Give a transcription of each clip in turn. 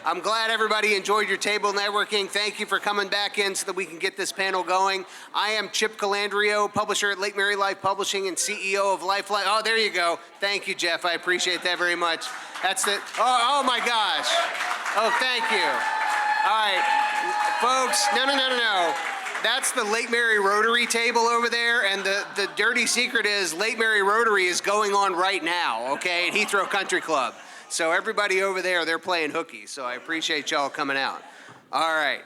I'm glad everybody enjoyed your table networking. Thank you for coming back in so that we can get this panel going. I am Chip Calandrio, publisher at Lake Mary Life Publishing and CEO of Lifeline. Oh, there you go. Thank you, Jeff. I appreciate that very much. That's it. Oh my gosh. Oh, thank you. All right, folks, no. That's the Lake Mary Rotary table over there, and the dirty secret is Lake Mary Rotary is going on right now, okay, at Heathrow Country Club. So everybody over there, they're playing hooky, so I appreciate y'all coming out. All right.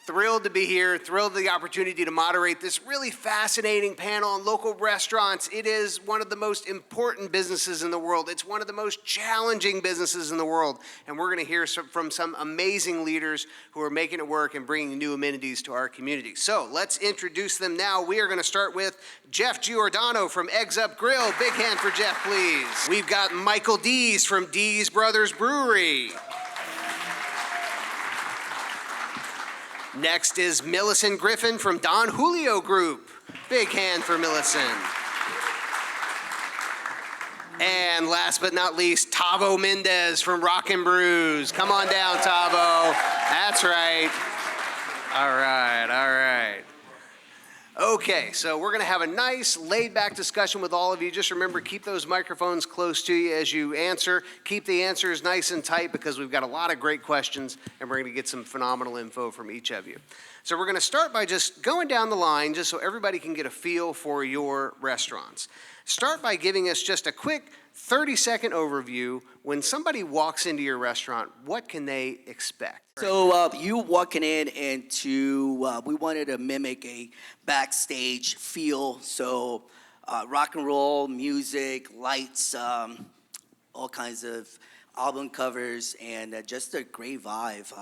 Thrilled to be here, thrilled to the opportunity to moderate this really fascinating panel on local restaurants. It is one of the most important businesses in the world. It's one of the most challenging businesses in the world. And we're gonna hear from some amazing leaders who are making it work and bringing new amenities to our community. So let's introduce them now. We are gonna start with Jeff Giordano from Eggs Up Grill. Big hand for Jeff, please. We've got Michael Dees from Dees Brothers Brewery. Next is Mellisen Griffin from Don Julio Group. Big hand for Mellisen. And last but not least, Tavo Mendez from Rockin' Brews. Come on down, Tavo. That's right. All right. Okay, so we're gonna have a nice laid-back discussion with all of you. Just remember, keep those microphones close to you as you answer. Keep the answers nice and tight because we've got a lot of great questions and we're gonna get some phenomenal info from each of you. So we're gonna start by just going down the line just so everybody can get a feel for your restaurants. Start by giving us just a quick 30-second overview. When somebody walks into your restaurant, what can they expect? So you walking in into, we wanted to mimic a backstage feel. So rock and roll, music, lights, all kinds of album covers, and just a great vibe.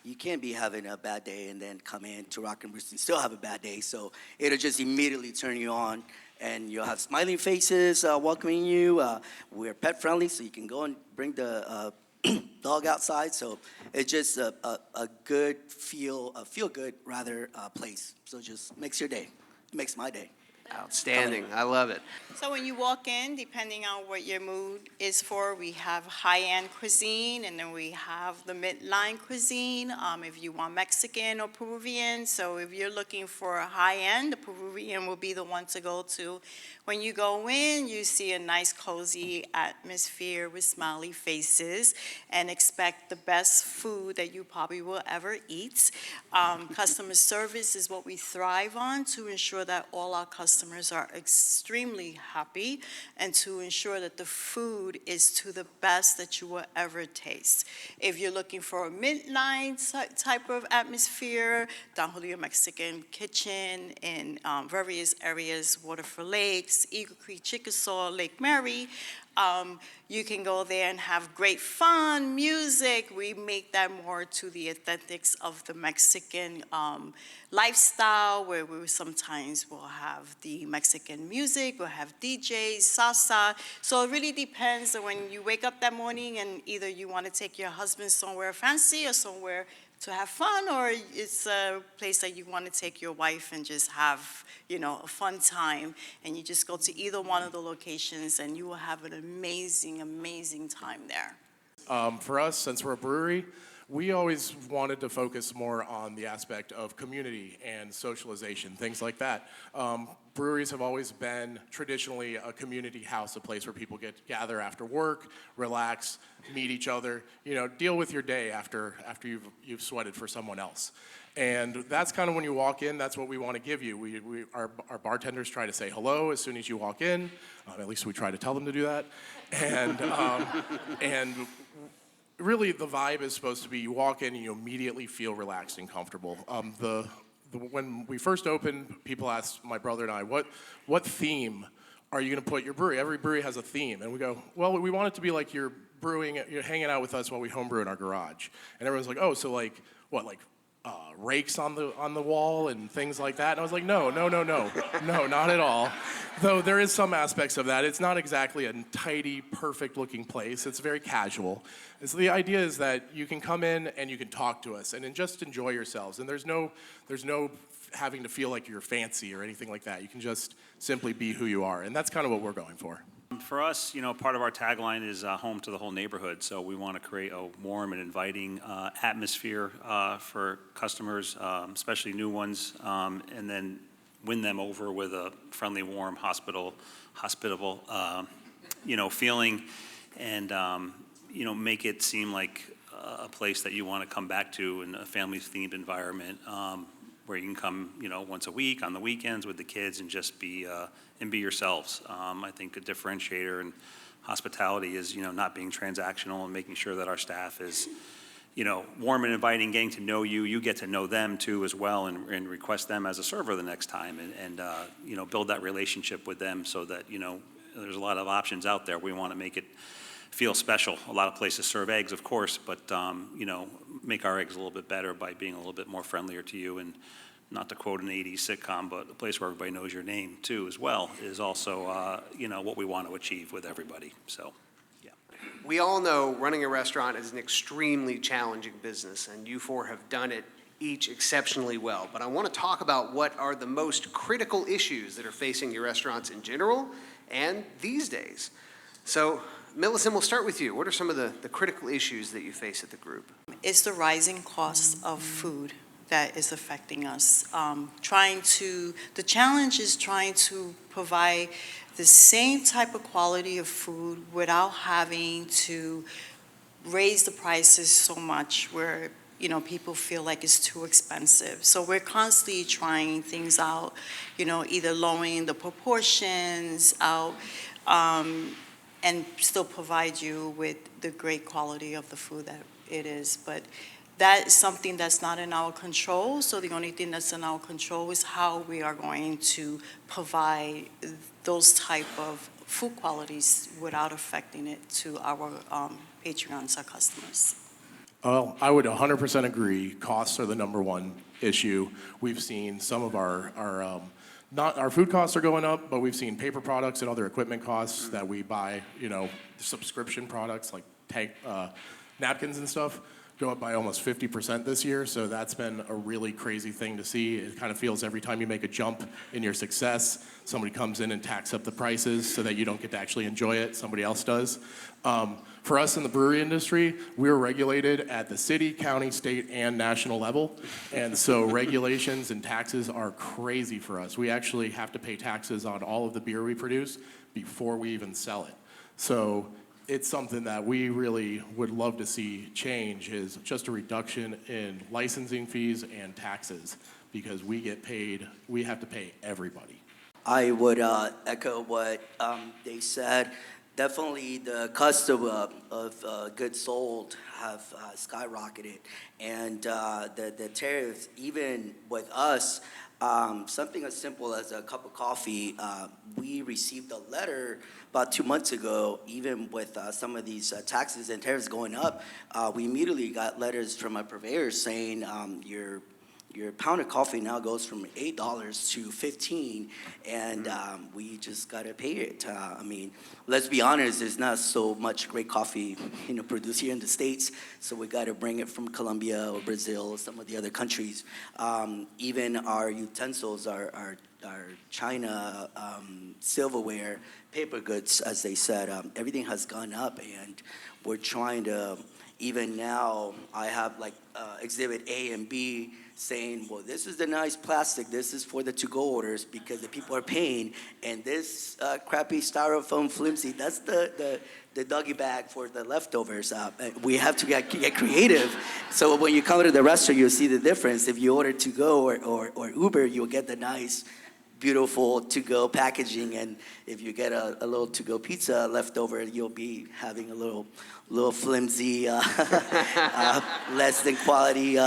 You can't be having a bad day and then come in to Rock and Brews and still have a bad day. So it'll just immediately turn you on. And you'll have smiling faces welcoming you. We're pet friendly, so you can go and bring the dog outside. So it's just a good feel good rather place. So just makes your day, makes my day. Outstanding, I love it. So when you walk in, depending on what your mood is for, we have high-end cuisine, and then we have the midline cuisine, if you want Mexican or Peruvian. So if you're looking for a high-end, the Peruvian will be the one to go to. When you go in, you see a nice cozy atmosphere with smiley faces, and expect the best food that you probably will ever eat. Customer service is what we thrive on to ensure that all our customers are extremely happy and to ensure that the food is to the best that you will ever taste. If you're looking for a midline type of atmosphere, Don Julio Mexican Kitchen in various areas, Waterford Lakes, Eagle Creek, Chickasaw, Lake Mary, you can go there and have great fun, music. We make that more to the authentics of the Mexican lifestyle, where we sometimes will have the Mexican music, we'll have DJs, salsa. So it really depends on when you wake up that morning and either you want to take your husband somewhere fancy or somewhere to have fun, or it's a place that you want to take your wife and just have, a fun time. And you just go to either one of the locations and you will have an amazing, amazing time there. For us, since we're a brewery, we always wanted to focus more on the aspect of community and socialization, things like that. Breweries have always been traditionally a community house, a place where people get to gather after work, relax, meet each other, deal with your day after you've sweated for someone else. And that's kind of when you walk in, that's what we want to give you. Our bartenders try to say hello as soon as you walk in. At least we try to tell them to do that. And really, the vibe is supposed to be you walk in and you immediately feel relaxed and comfortable. When we first opened, people asked my brother and I, what theme are you going to put your brewery? Every brewery has a theme. And we go, well, we want it to be like you're hanging out with us while we homebrew in our garage. And everyone's like, oh, so like, what, like rakes on the wall and things like that? And I was like, no, not at all. Though there is some aspects of that. It's not exactly a tidy, perfect-looking place. It's very casual. And so the idea is that you can come in and you can talk to us and then just enjoy yourselves. And there's no having to feel like you're fancy or anything like that. You can just simply be who you are. And that's kind of what we're going for. For us, part of our tagline is home to the whole neighborhood. So we want to create a warm and inviting atmosphere for customers, especially new ones, and then win them over with a friendly, warm, hospitable, feeling, and make it seem like a place that you want to come back to in a family-themed environment, where you can come, once a week on the weekends with the kids and just be yourselves. I think a differentiator in hospitality is, not being transactional and making sure that our staff is, warm and inviting, getting to know you. You get to know them too as well, and request them as a server the next time, and build that relationship with them so that, there's a lot of options out there. We want to make it feel special. A lot of places serve eggs, of course, but, make our eggs a little bit better by being a little bit more friendlier to you. And not to quote an 80s sitcom, but a place where everybody knows your name too as well is also, what we want to achieve with everybody. So, yeah. We all know running a restaurant is an extremely challenging business, and you four have done it each exceptionally well. But I want to talk about what are the most critical issues that are facing your restaurants in general and these days. So, Mellisen, we'll start with you. What are some of the critical issues that you face at the group? It's the rising cost of food that is affecting us. The challenge is trying to provide the same type of quality of food without having to raise the prices so much where, people feel like it's too expensive. So we're constantly trying things out, either lowering the proportions out, and still provide you with the great quality of the food that it is. But that is something that's not in our control. So the only thing that's in our control is how we are going to provide those type of food qualities without affecting it to our Patreons, our customers. Well, I would 100% agree. Costs are the number one issue. We've seen some of not our food costs are going up, but we've seen paper products and other equipment costs that we buy, subscription products like napkins and stuff go up by almost 50% this year. So that's been a really crazy thing to see. It kind of feels every time you make a jump in your success, somebody comes in and tacks up the prices so that you don't get to actually enjoy it. Somebody else does. For us in the brewery industry, we're regulated at the city, county, state, and national level. And so regulations and taxes are crazy for us. We actually have to pay taxes on all of the beer we produce before we even sell it. So it's something that we really would love to see change, is just a reduction in licensing fees and taxes, because we have to pay everybody. I would echo what they said. Definitely the cost of goods sold have skyrocketed, and the tariffs, even with us, something as simple as a cup of coffee, we received a letter about 2 months ago. Even with some of these taxes and tariffs going up, we immediately got letters from our purveyors saying your pound of coffee now goes from $8 to $15, and we just gotta pay it. Let's be honest, there's not so much great coffee, produced here in the States, so we gotta bring it from Colombia or Brazil or some of the other countries. Even our utensils, our China silverware, paper goods, as they said, everything has gone up, and we're trying to, even now, I have exhibit A and B saying, well, this is the nice plastic, this is for the to-go orders because the people are paying, and this crappy styrofoam flimsy, that's the doggy bag for the leftovers. We have to get creative. So when you come to the restaurant, you'll see the difference. If you order to-go or Uber, you'll get the nice, beautiful to-go packaging, and if you get a little to-go pizza left over, you'll be having a little flimsy, less than quality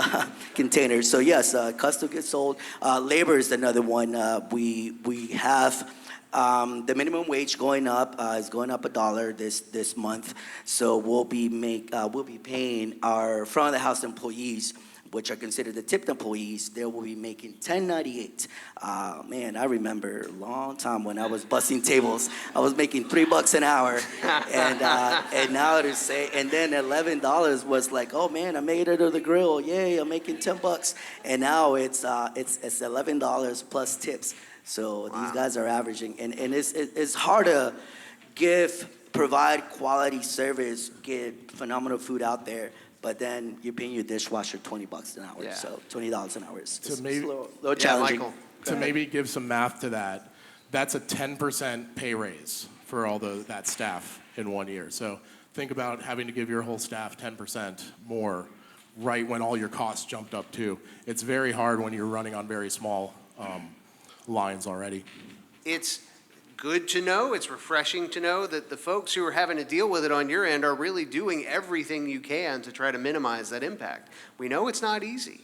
container. So yes, cost of goods sold. Labor is another one. We have the minimum wage going up. Is going up $1 this month. So we'll be paying our front of the house employees, which are considered the tipped employees. They will be making $10.98. Man, I remember a long time when I was bussing tables, I was making $3 an hour, and now to say, and then $11 was like, oh man, I made it to the grill, yay, I'm making $10, and now it's $11 plus tips. So wow. These guys are averaging, and it's hard to provide quality service, get phenomenal food out there, but then you're paying your dishwasher $20 an hour. Yeah. So $20 an hour is So it's a maybe- little Yeah, challenging. Michael. To maybe give some math to that, that's a 10% pay raise for all that staff in 1 year. So think about having to give your whole staff 10% more right when all your costs jumped up too. It's very hard when you're running on very small lines already. It's good to know, it's refreshing to know that the folks who are having to deal with it on your end are really doing everything you can to try to minimize that impact. We know it's not easy.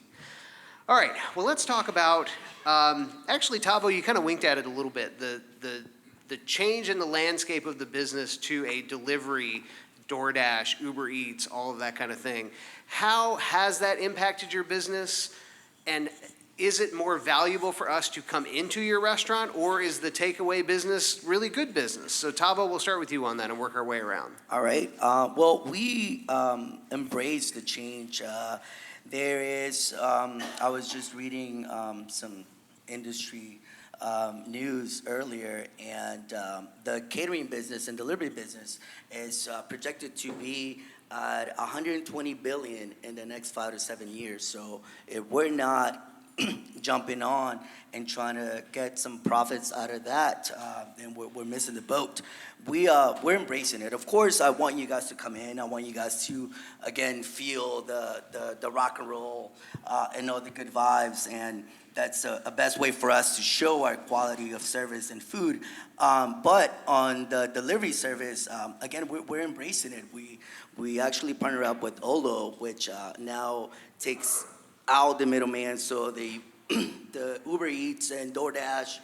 All right, well, let's talk about, actually, Tavo, you kind of winked at it a little bit, the change in the landscape of the business to a delivery, DoorDash, Uber Eats, all of that kind of thing. How has that impacted your business? And is it more valuable for us to come into your restaurant, or is the takeaway business really good business? So Tavo, we'll start with you on that and work our way around. All right. Well, we embrace the change. There is, I was just reading some industry news earlier, and the catering business and delivery business is projected to be at $120 billion in the next 5 to 7 years. So if we're not jumping on and trying to get some profits out of that, then we're missing the boat. We're embracing it. Of course, I want you guys to come in. I want you guys to, again, feel the rock and roll and all the good vibes. And that's a best way for us to show our quality of service and food. But on the delivery service, again, we're embracing it. We actually partner up with Olo, which now takes out the middleman, so the Uber Eats and DoorDash,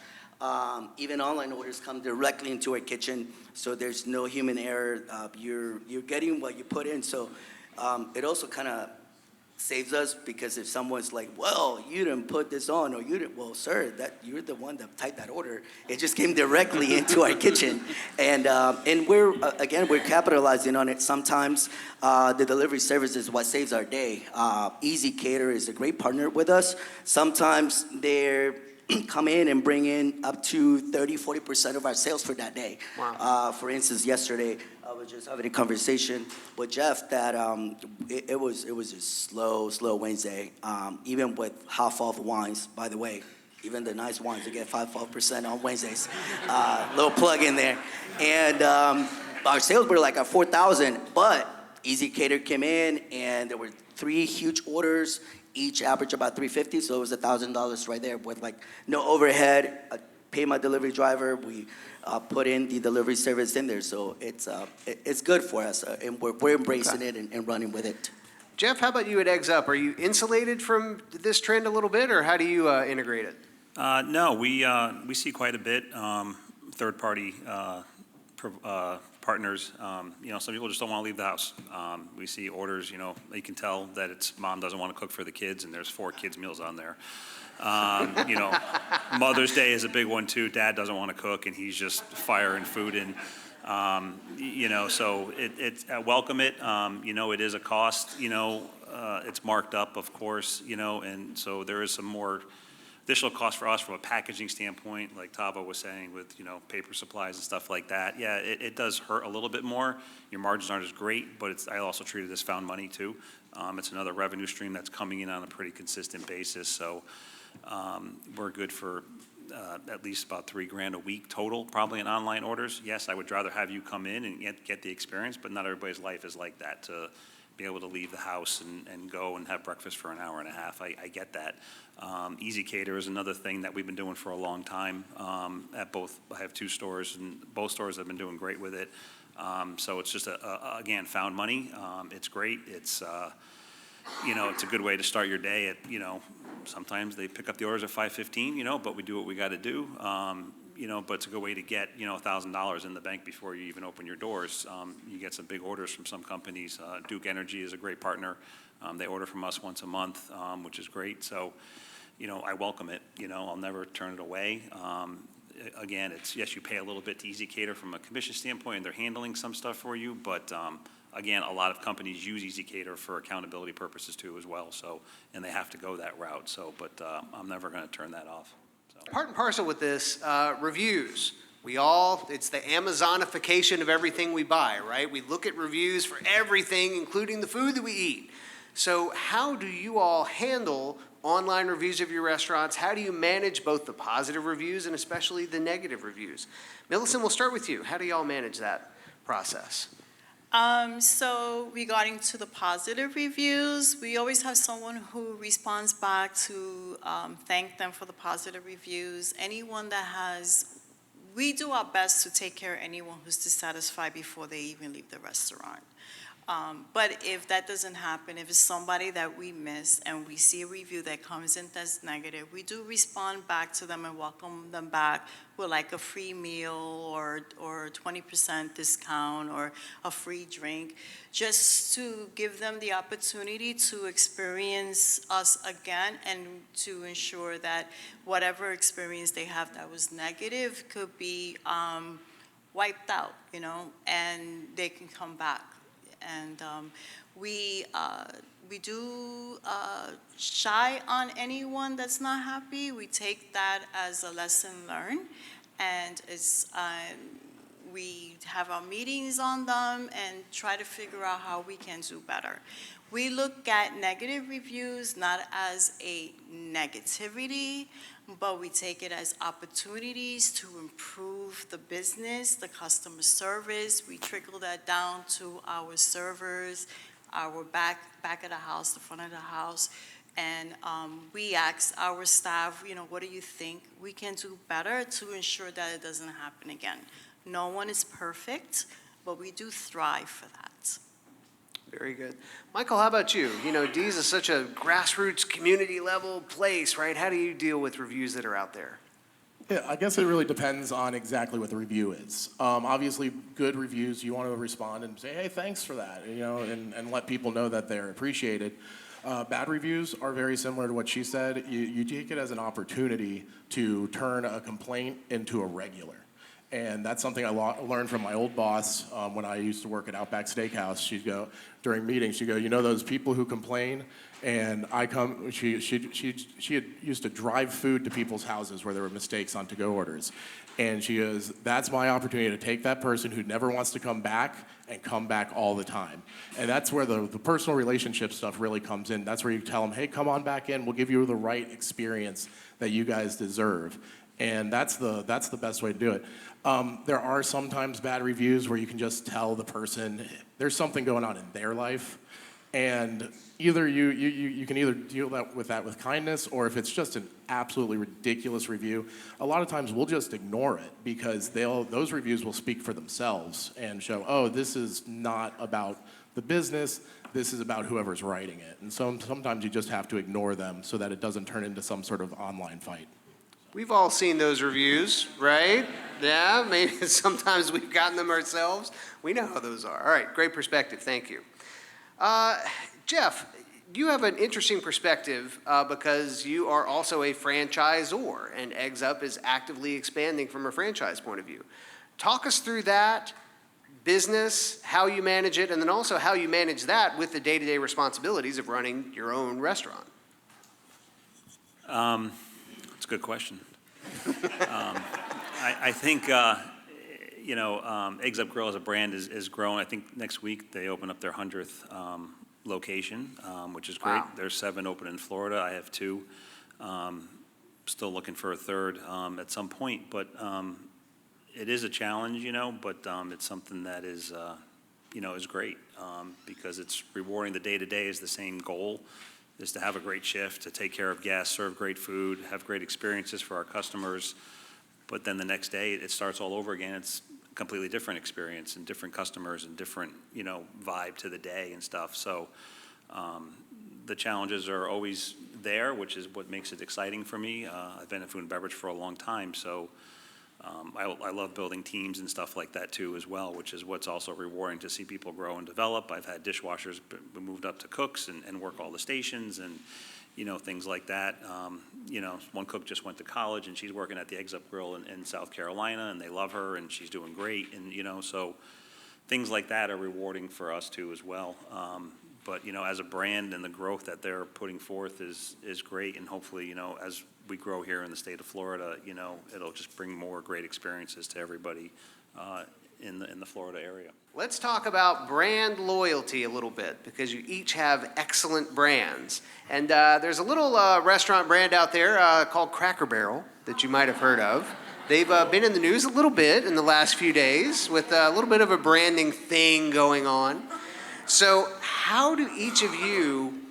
even online orders come directly into our kitchen, so there's no human error. You're getting what you put in, so it also kind of saves us, because if someone's like, well, you didn't put this on, or you didn't, well, sir, that you're the one that typed that order. It just came directly into our kitchen, and we're we're capitalizing on it. Sometimes the delivery service is what saves our day. Easy Cater is a great partner with us. Sometimes they're come in and bring in up to 30-40% of our sales for that day. Wow. For instance, yesterday I was just having a conversation with Jeff that it was a slow Wednesday, even with half off wines. By the way, even the nice wines, you get 5% on Wednesdays. Little plug in there, and our sales were like at 4,000, but Easy Cater came in and there were 3 huge orders. Each average about $350, so it was $1,000 right there with like no overhead. I pay my delivery driver. We put in the delivery service in there, so it's good for us, and we're embracing it and running with it. Jeff, how about you at Eggs Up? Are you insulated from this trend a little bit, or how do you integrate it? No, we see quite a bit third-party partners. Some people just don't want to leave the house. We see orders, you can tell that it's mom doesn't want to cook for the kids, and there's 4 kids' meals on there. Mother's Day is a big one too. Dad doesn't want to cook, and he's just firing food in. So I welcome it. It is a cost. It's marked up, of course. And so there is some more additional cost for us from a packaging standpoint, like Tavo was saying, with paper supplies and stuff like that. Yeah, it does hurt a little bit more. Your margins aren't as great, but I also treat it as found money too. It's another revenue stream that's coming in on a pretty consistent basis. So we're good for at least about $3,000 a week total, probably in online orders. Yes, I would rather have you come in and get the experience, but not everybody's life is like that, to be able to leave the house and go and have breakfast for an hour and a half. I get that. Easy Cater is another thing that we've been doing for a long time. I have 2 stores, and both stores have been doing great with it. So it's just again, found money. It's great. It's it's a good way to start your day. Sometimes they pick up the orders at 5:15, but we do what we got to do. But it's a good way to get, $1,000 in the bank before you even open your doors. You get some big orders from some companies. Duke Energy is a great partner. They order from us once a month, which is great. So, I welcome it. I'll never turn it away. Again, yes, you pay a little bit to Easy Cater from a commission standpoint, and they're handling some stuff for you. But again, a lot of companies use Easy Cater for accountability purposes too as well. So, and they have to go that route. So, but I'm never going to turn that off. Part and parcel with this, reviews. It's the Amazonification of everything we buy, right? We look at reviews for everything, including the food that we eat. So how do you all handle online reviews of your restaurants? How do you manage both the positive reviews and especially the negative reviews? Mellisen, we'll start with you. How do y'all manage that process? So regarding to the positive reviews, we always have someone who responds back to thank them for the positive reviews. We do our best to take care of anyone who's dissatisfied before they even leave the restaurant. But if that doesn't happen, if it's somebody that we miss and we see a review that comes in that's negative, we do respond back to them and welcome them back with like a free meal or 20% discount or a free drink, just to give them the opportunity to experience us again and to ensure that whatever experience they have that was negative could be wiped out, and they can come back. And we do shy on anyone that's not happy. We take that as a lesson learned, and we have our meetings on them and try to figure out how we can do better. We look at negative reviews not as a negativity, but we take it as opportunities to improve the business, the customer service. We trickle that down to our servers, our back of the house, the front of the house, and we ask our staff, what do you think we can do better to ensure that it doesn't happen again? No one is perfect, but we do strive for that. Very good. Michael, how about you? Dees is such a grassroots community level place, right? How do you deal with reviews that are out there? Yeah, I guess it really depends on exactly what the review is. Obviously, good reviews, you want to respond and say, hey, thanks for that, and let people know that they're appreciated. Bad reviews are very similar to what she said. You take it as an opportunity to turn a complaint into a regular. And that's something I learned from my old boss when I used to work at Outback Steakhouse. She'd go, during meetings, she'd go, those people who complain? And she had used to drive food to people's houses where there were mistakes on to-go orders. And she goes, that's my opportunity to take that person who never wants to come back and come back all the time. And that's where the personal relationship stuff really comes in. That's where you tell them, hey, come on back in. We'll give you the right experience that you guys deserve. And that's the best way to do it. There are sometimes bad reviews where you can just tell the person there's something going on in their life, and either you can either deal with that with kindness, or if it's just an absolutely ridiculous review, a lot of times we'll just ignore it because those reviews will speak for themselves and show, oh, this is not about the business, this is about whoever's writing it. And so sometimes you just have to ignore them so that it doesn't turn into some sort of online fight. We've all seen those reviews, right? Yeah, maybe sometimes we've gotten them ourselves. We know how those are. All right, great perspective. Thank you. Jeff, you have an interesting perspective because you are also a franchisor, and Eggs Up is actively expanding from a franchise point of view. Talk us through that business, how you manage it, and then also how you manage that with the day-to-day responsibilities of running your own restaurant. That's a good question. I think, Eggs Up Grill as a brand is growing. I think next week they open up their 100th location, which is great. Wow. There's 7 open in Florida. I have 2. Still looking for a 3rd at some point. But it is a challenge, but it's something that is great because it's rewarding. The day-to-day is the same goal, is to have a great shift, to take care of guests, serve great food, have great experiences for our customers. But then the next day, it starts all over again. It's a completely different experience and different customers and different, vibe to the day and stuff. So the challenges are always there, which is what makes it exciting for me. I've been in food and beverage for a long time, so I love building teams and stuff like that too as well, which is what's also rewarding to see people grow and develop. I've had dishwashers moved up to cooks and work all the stations and, things like that. One cook just went to college and she's working at the Eggs Up Grill in South Carolina, and they love her and she's doing great. And, so things like that are rewarding for us too as well. But, as a brand and the growth that they're putting forth is great. And hopefully, as we grow here in the state of Florida, you know, it'll just bring more great experiences to everybody in the Florida area. Let's talk about brand loyalty a little bit, because you each have excellent brands. And there's a little restaurant brand out there called Cracker Barrel that you might have heard of. They've been in the news a little bit in the last few days with a little bit of a branding thing going on. So how do each of you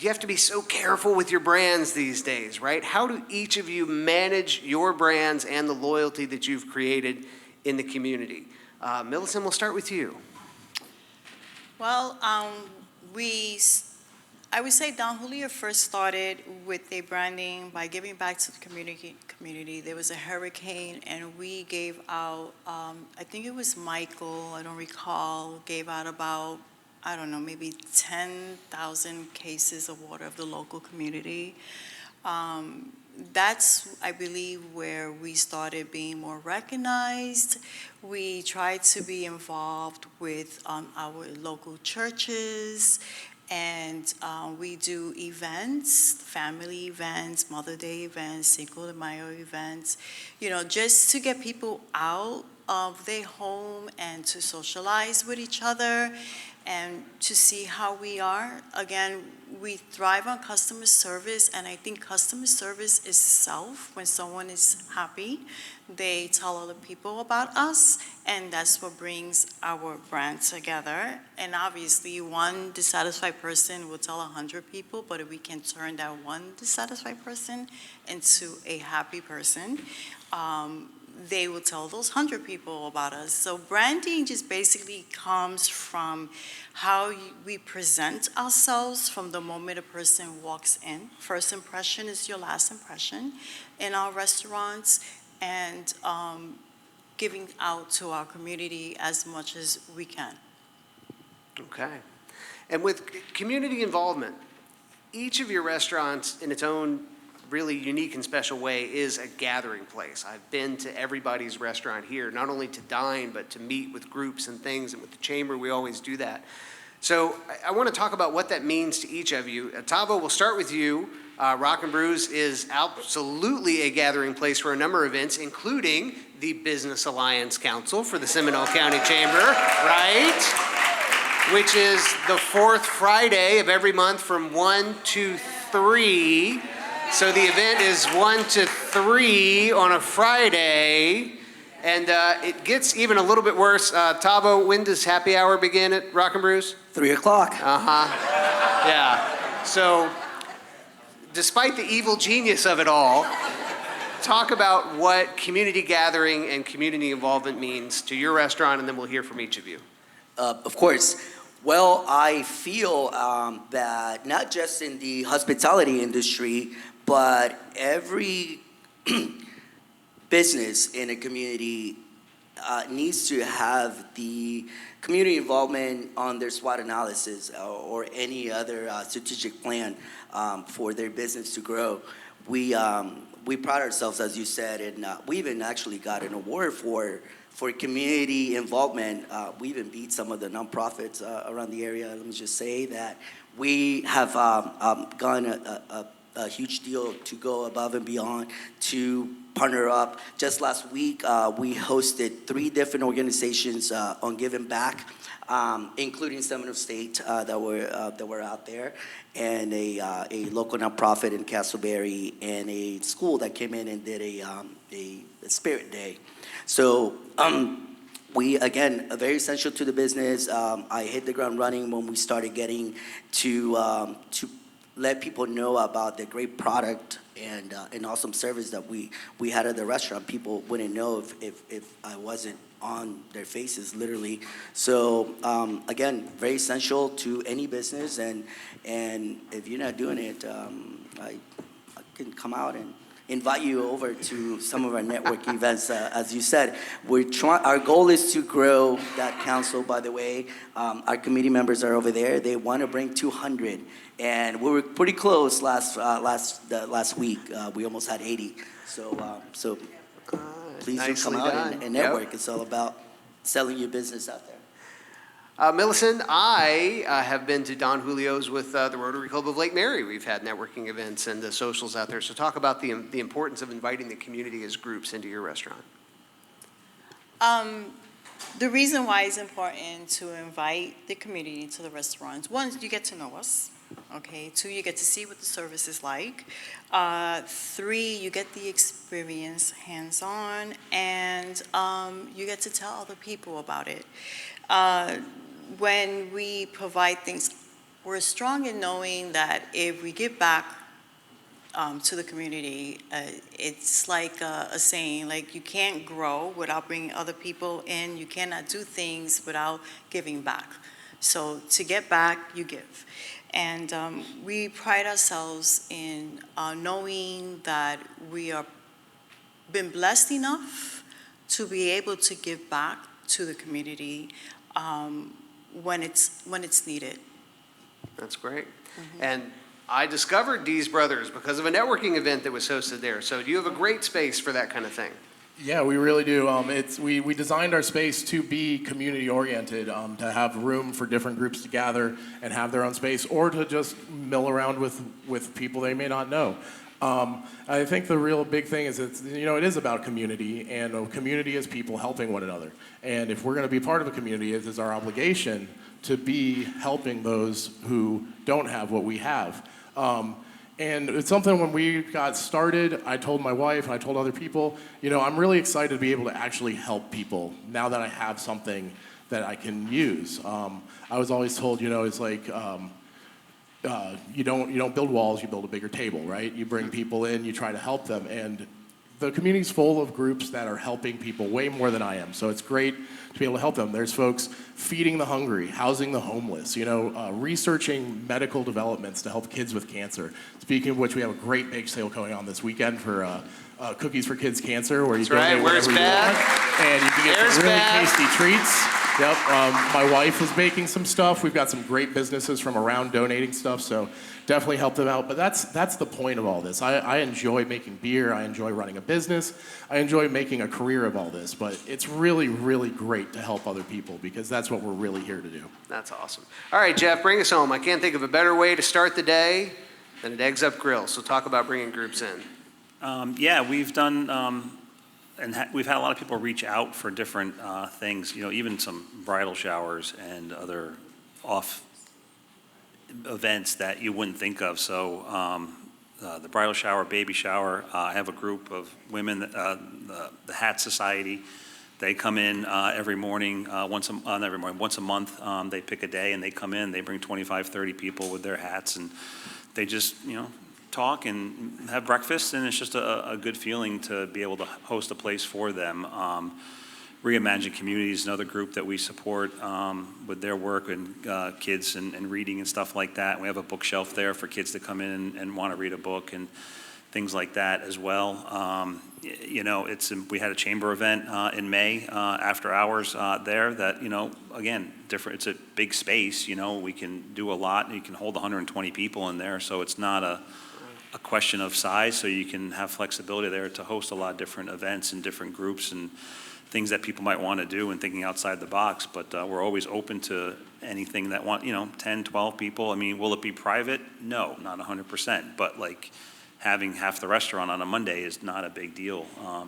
have to be so careful with your brands these days, right? How do each of you manage your brands and the loyalty that you've created in the community? Mellisen, we'll start with you. Well, I would say Don Julio first started with a branding by giving back to the community. There was a hurricane, and we gave out, I think it was Michael, I don't recall, gave out about, I don't know, maybe 10,000 cases of water of the local community. That's, I believe, where we started being more recognized. We tried to be involved with our local churches, and we do events, family events, Mother Day events, Cinco de Mayo events, you know, just to get people out of their home and to socialize with each other and to see how we are. Again, we thrive on customer service, and I think customer service is self. When someone is happy, they tell other people about us, and that's what brings our brand together. And obviously, one dissatisfied person will tell 100 people, but if we can turn that one dissatisfied person into a happy person, they will tell those 100 people about us. So branding just basically comes from how we present ourselves from the moment a person walks in. First impression is your last impression in our restaurants, and giving out to our community as much as we can. Okay. And with community involvement, each of your restaurants in its own really unique and special way is a gathering place. I've been to everybody's restaurant here, not only to dine, but to meet with groups and things, and with the chamber, we always do that. So I want to talk about what that means to each of you. Tavo, we'll start with you. Rock and Brews is absolutely a gathering place for a number of events, including the Business Alliance Council for the Seminole County Chamber, right? Which is the fourth Friday of every month from 1 to 3. So the event is 1 to 3 on a Friday, and it gets even a little bit worse. Tavo, when does happy hour begin at Rock and Brews? 3 o'clock. Yeah. So despite the evil genius of it all, talk about what community gathering and community involvement means to your restaurant, and then we'll hear from each of you. Of course. Well, I feel that not just in the hospitality industry, but every business in a community needs to have the community involvement on their SWOT analysis or any other strategic plan for their business to grow. We pride ourselves, as you said, and we even actually got an award for community involvement. We even beat some of the nonprofits around the area. Let me just say that we have gone a huge deal to go above and beyond to partner up. Just last week, we hosted 3 different organizations on giving back, including Seminole State that were out there, and a local nonprofit in Castleberry, and a school that came in and did a Spirit Day. So we, again, are very essential to the business. I hit the ground running when we started getting to let people know about the great product and awesome service that we had at the restaurant. People wouldn't know if I wasn't on their faces, literally. So again, very essential to any business, and if you're not doing it, I can come out and invite you over to some of our network events. As you said, our goal is to grow that council, by the way. Our committee members are over there. They want to bring 200, and we were pretty close last week. We almost had 80. So please do come out and network. Yep. It's all about selling your business out there. Mellisen, I have been to Don Julio's with the Rotary Club of Lake Mary. We've had networking events and socials out there. So talk about the importance of inviting the community as groups into your restaurant. The reason why it's important to invite the community to the restaurants, one, you get to know us, okay? Two, you get to see what the service is like. Three, you get the experience hands-on, and you get to tell other people about it. When we provide things, we're strong in knowing that if we give back to the community, it's like a saying, like you can't grow without bringing other people in. You cannot do things without giving back. So to get back, you give. And we pride ourselves in knowing that we are been blessed enough to be able to give back to the community when it's needed. That's great. And I discovered Dees Brothers because of a networking event that was hosted there. So you have a great space for that kind of thing. Yeah, we really do. We designed our space to be community oriented, to have room for different groups to gather and have their own space, or to just mill around with people they may not know. I think the real big thing is it is about community, and a community is people helping one another. And if we're going to be part of a community, it is our obligation to be helping those who don't have what we have. And it's something when we got started, I told my wife and I told other people, I'm really excited to be able to actually help people now that I have something that I can use. I was always told, it's like, you don't build walls, you build a bigger table, right? You bring people in, you try to help them, and the community's full of groups that are helping people way more than I am. So it's great to be able to help them. There's folks feeding the hungry, housing the homeless, researching medical developments to help kids with cancer. Speaking of which, we have a great bake sale going on this weekend for Cookies for Kids Cancer, where you donate whatever you want, and you can get some really tasty treats. Yep, my wife is baking some stuff. We've got some great businesses from around donating stuff, so definitely help them out. But that's the point of all this. I enjoy making beer. I enjoy running a business. I enjoy making a career of all this. But it's really, really great to help other people because that's what we're really here to do. That's awesome. All right, Jeff, bring us home. I can't think of a better way to start the day than an Eggs Up Grill. So talk about bringing groups in. Yeah, we've done, we've had a lot of people reach out for different things, even some bridal showers and other off events that you wouldn't think of. So the bridal shower, baby shower, I have a group of women, the Hat Society. They come in every morning, once a month. They pick a day and they come in. They bring 25, 30 people with their hats, and they just, talk and have breakfast, and it's just a good feeling to be able to host a place for them. Reimagine Communities, another group that we support with their work and kids and reading and stuff like that. We have a bookshelf there for kids to come in and want to read a book and things like that as well. We had a chamber event in May after hours there that, again, different. It's a big space, we can do a lot. You can hold 120 people in there, so it's not a question of size, so you can have flexibility there to host a lot of different events and different groups and things that people might want to do and thinking outside the box. But we're always open to anything that 10, 12 people. I mean, will it be private? No, not 100%. But like having half the restaurant on a Monday is not a big deal.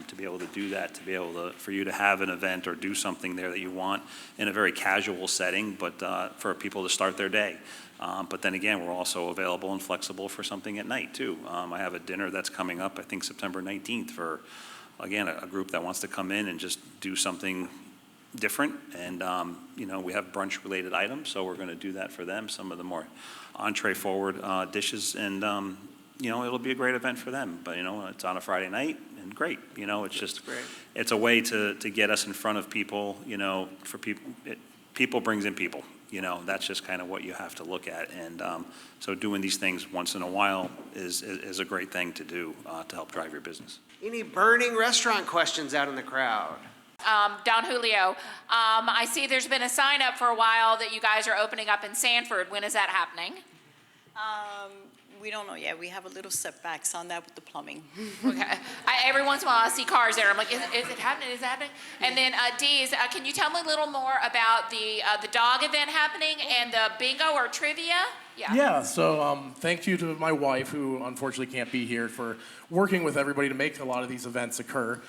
To be able to do that, to be able to, for you to have an event or do something there that you want in a very casual setting, but for people to start their day. But then again, we're also available and flexible for something at night too. I have a dinner that's coming up, I think September 19th, for, again, a group that wants to come in and just do something different. And, we have brunch related items, so we're going to do that for them, some of the more entree forward dishes. And, it'll be a great event for them. But, it's on a Friday night, and great. It's just, it's a way to get us in front of people, for people. People brings in people. That's just kind of what you have to look at. And so doing these things once in a while is a great thing to do to help drive your business. Any burning restaurant questions out in the crowd? Don Julio, I see there's been a sign up for a while that you guys are opening up in Sanford. When is that happening? We don't know yet. We have a little setbacks on that with the plumbing. Okay. Every once in a while, I see cars there. I'm like, is it happening? Is it happening? And then, Dees, can you tell me a little more about the dog event happening and the bingo or trivia? Yeah, so thank you to my wife, who unfortunately can't be here, for working with everybody to make a lot of these events occur.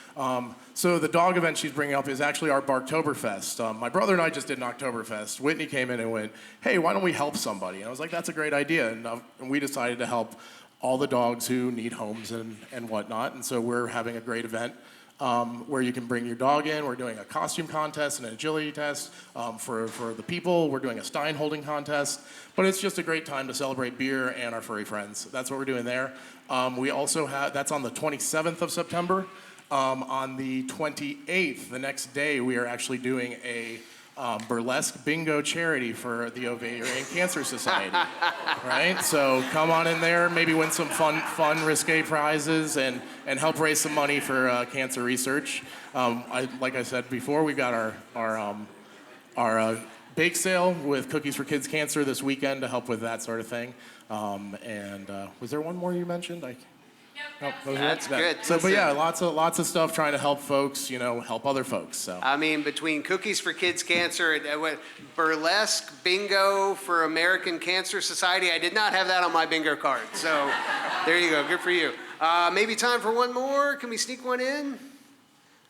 So the dog event she's bringing up is actually our Barktoberfest. My brother and I just did an Oktoberfest. Whitney came in and went, hey, why don't we help somebody? And I was like, that's a great idea. And we decided to help all the dogs who need homes and whatnot. And so we're having a great event where you can bring your dog in. We're doing a costume contest and an agility test for the people. We're doing a Stein holding contest. But it's just a great time to celebrate beer and our furry friends. That's what we're doing there. We also have, that's on the 27th of September. On the 28th, the next day, we are actually doing a burlesque bingo charity for the Ovarian Cancer Society, right? So come on in there, maybe win some fun risque prizes and help raise some money for cancer research. Like I said before, we got our bake sale with Cookies for Kids Cancer this weekend to help with that sort of thing. Was there one more you mentioned? No, That's good. So, but yeah, lots of stuff trying to help folks, help other folks. So. I mean, between Cookies for Kids Cancer and burlesque bingo for American Cancer Society, I did not have that on my bingo card. So there you go. Good for you. Maybe time for one more. Can we sneak one in?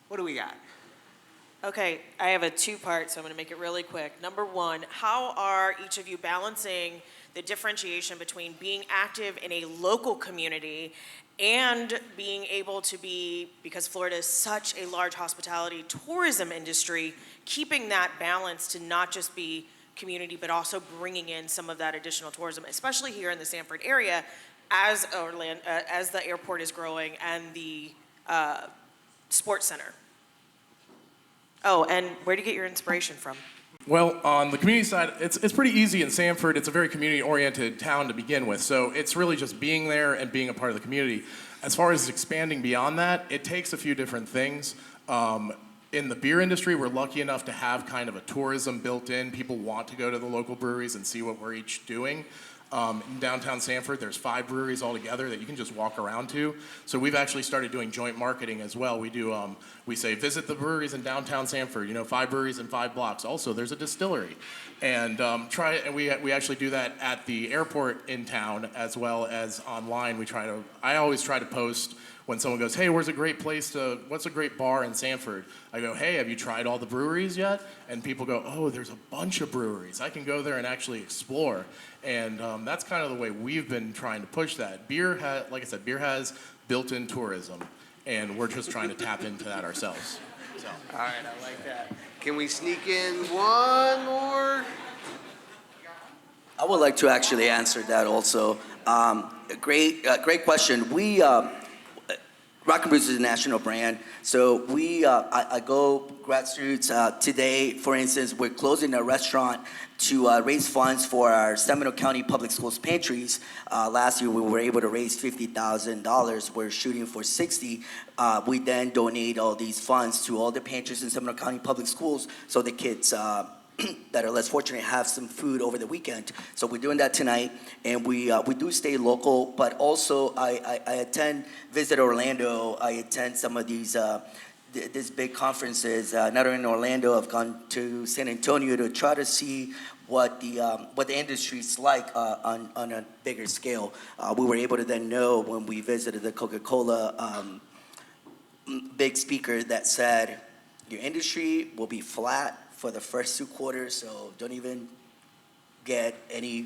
What do we got? Okay, I have a two-part, so I'm going to make it really quick. Number one, how are each of you balancing the differentiation between being active in a local community and being able to be, because Florida is such a large hospitality tourism industry, keeping that balance to not just be community, but also bringing in some of that additional tourism, especially here in the Sanford area, as the airport is growing and the sports center. Oh, and where do you get your inspiration from? Well, on the community side, it's pretty easy in Sanford. It's a very community-oriented town to begin with, so it's really just being there and being a part of the community. As far as expanding beyond that, it takes a few different things. In the beer industry, we're lucky enough to have kind of a tourism built in. People want to go to the local breweries and see what we're each doing. In downtown Sanford, there's 5 breweries altogether that you can just walk around to. So we've actually started doing joint marketing as well. We do, we say, visit the breweries in downtown Sanford, 5 breweries in 5 blocks. Also, there's a distillery. And we actually do that at the airport in town as well as online. I always try to post when someone goes, hey, what's a great bar in Sanford? I go, hey, have you tried all the breweries yet? And people go, oh, there's a bunch of breweries. I can go there and actually explore. And that's kind of the way we've been trying to push that. Like I said, beer has built-in tourism, and we're just trying to tap into that ourselves. So. All right, I like that. Can we sneak in one more? I would like to actually answer that also. Great question. Rock and Brews is a national brand, so I go grassroots. Today, for instance, we're closing a restaurant to raise funds for our Seminole County Public Schools pantries. Last year, we were able to raise $50,000. We're shooting for 60. We then donate all these funds to all the pantries in Seminole County Public Schools, so the kids that are less fortunate have some food over the weekend. So we're doing that tonight, and we do stay local, but also I visit Orlando. I attend some of these big conferences. Not only in Orlando, I've gone to San Antonio to try to see what the industry's like on a bigger scale. We were able to then know when we visited the Coca-Cola big speaker that said, your industry will be flat for the first 2 quarters, so don't even get any,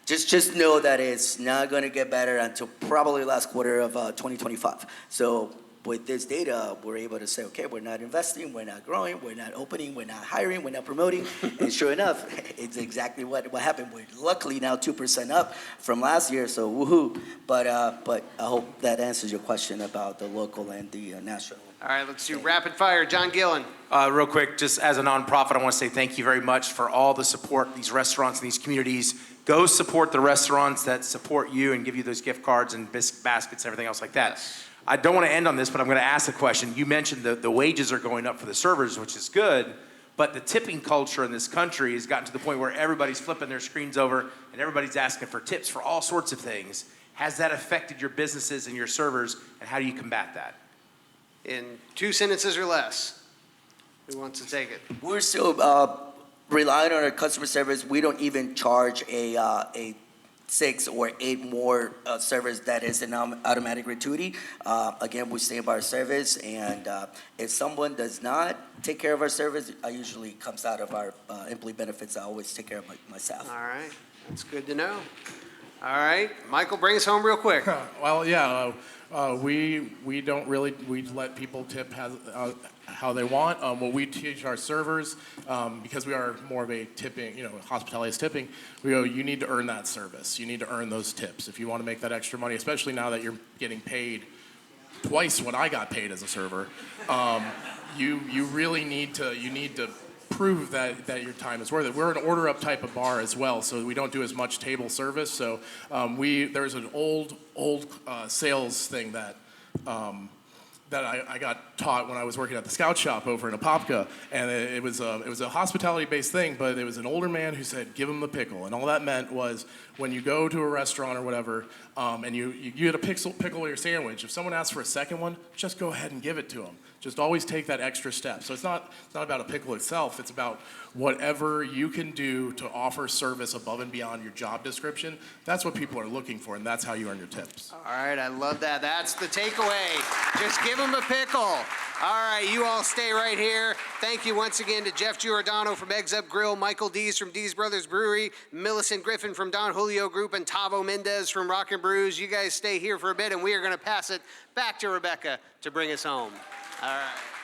just know that it's not gonna get better until probably last quarter of 2025. So with this data, we're able to say, okay, we're not investing, we're not growing, we're not opening, we're not hiring, we're not promoting, and sure enough, it's exactly what happened. We're luckily now 2% up from last year, so woohoo. But I hope that answers your question about the local and the national. All right, let's do rapid fire. John Gillen. Real quick, just as a nonprofit, I want to say thank you very much for all the support these restaurants and these communities. Go support the restaurants that support you and give you those gift cards and baskets and everything else like that. I don't want to end on this, but I'm going to ask a question. You mentioned the wages are going up for the servers, which is good, But the tipping culture in this country has gotten to the point where everybody's flipping their screens over and everybody's asking for tips for all sorts of things. Has that affected your businesses and your servers, and how do you combat that? In 2 sentences or less. Who wants to take it? We're still relying on our customer service. We don't even charge a 6 or 8 more servers that is an automatic gratuity. Again, we stand by our service, and if someone does not take care of our service, I usually comes out of our employee benefits. I always take care of my staff. All right, that's good to know. All right, Michael, bring us home real quick. Well, yeah, we don't really, we let people tip how they want. What we teach our servers, because we are more of a tipping, hospitality is tipping, we go, you need to earn that service. You need to earn those tips. If you want to make that extra money, especially now that you're getting paid twice what I got paid as a server, you really need to prove that your time is worth it. We're an order up type of bar as well, so we don't do as much table service. So there's an old sales thing that I got taught when I was working at the Scout Shop over in Apopka, and it was a hospitality-based thing, but it was an older man who said, give him the pickle, and all that meant was when you go to a restaurant or whatever, and you get a pickle with your sandwich, if someone asks for a second one, just go ahead and give it to them. Just always take that extra step. So it's not about a pickle itself, it's about whatever you can do to offer service above and beyond your job description. That's what people are looking for, and that's how you earn your tips. All right, I love that. That's the takeaway. Just give them a pickle. All right, you all stay right here. Thank you once again to Jeff Giordano from Eggs Up Grill, Michael Dees from Dees Brothers Brewery, Mellisen Griffin from Don Julio Group, and Tavo Mendez from Rockin' Brews. You guys stay here for a bit, and we are going to pass it back to Rebecca to bring us home. All right.